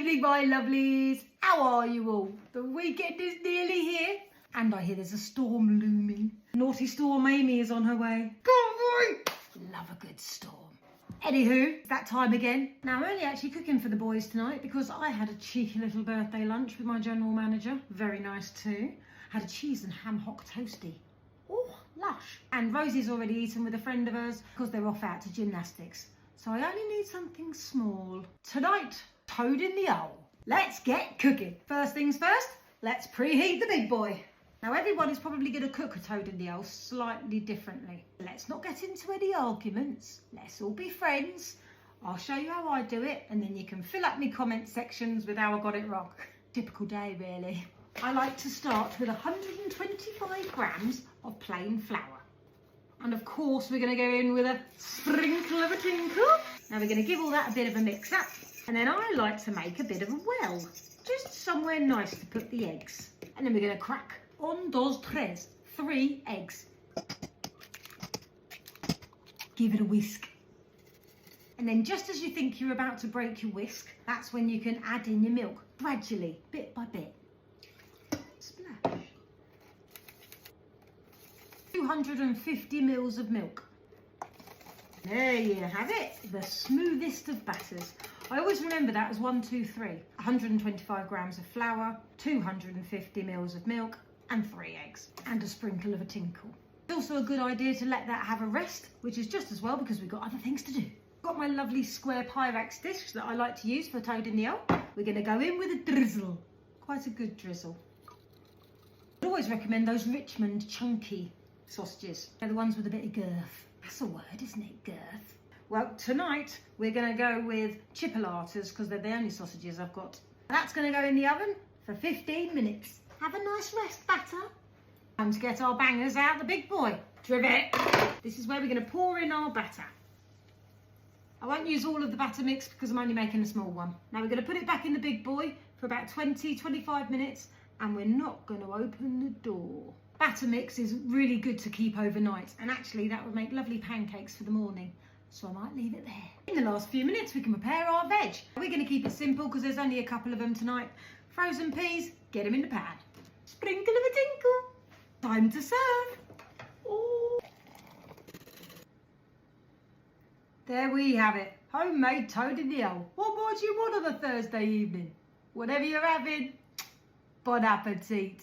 evening, my lovelies. How are you all? The weekend is nearly here. And I hear there's a storm looming. Naughty Storm Amy is on her way. Can't wait. Love a good storm. Anywho, it's that time again. Now, I'm only actually cooking for the boys tonight because I had a cheeky little birthday lunch with my general manager. Very nice too. Had a cheese and ham hock toasty. Oh, lush. And Rosie's already eaten with a friend of hers because they're off out to gymnastics. So I only need something small. Tonight, toad in the hole. Let's get cooking. First things first, let's preheat the big boy. Now everyone is probably going to cook a toad in the hole slightly differently. Let's not get into any arguments. Let's all be friends. I'll show you how I do it and then you can fill up my comment sections with how I got it wrong. Typical day really. I like to start with 125 grams of plain flour. And of course we're going to go in with a sprinkle of a tinkle. Now we're going to give all that a bit of a mix up. And then I like to make a bit of a well. Just somewhere nice to put the eggs. And then we're going to crack un, dos, tres. 3 eggs. Give it a whisk. And then just as you think you're about to break your whisk, that's when you can add in your milk. Gradually, bit by bit. Splash. 250 mils of milk. There you have it, the smoothest of batters. I always remember that as 1, 2, 3. 125 grams of flour, 250 mils of milk, and 3 eggs, and a sprinkle of a tinkle. It's also a good idea to let that have a rest, which is just as well because we've got other things to do. Got my lovely square Pyrex dish that I like to use for toad in the hole. We're going to go in with a drizzle, quite a good drizzle. I always recommend those Richmond chunky sausages. They're the ones with a bit of girth. That's a word, isn't it, girth? Well, tonight we're going to go with chipolatas because they're the only sausages I've got. That's going to go in the oven for 15 minutes. Have a nice rest, batter. Time to get our bangers out the big boy. Trivet. This is where we're going to pour in our batter. I won't use all of the batter mix because I'm only making a small one. Now we're going to put it back in the big boy for about 20-25 minutes and we're not going to open the door. Batter mix is really good to keep overnight and actually that would make lovely pancakes for the morning. So I might leave it there. In the last few minutes we can prepare our veg. We're going to keep it simple because there's only a couple of them tonight. Frozen peas, get them in the pan. Sprinkle of a tinkle. Time to serve. Ooh. There we have it. Homemade toad in the hole. What more do you want on a Thursday evening? Whatever you're having, bon appetit.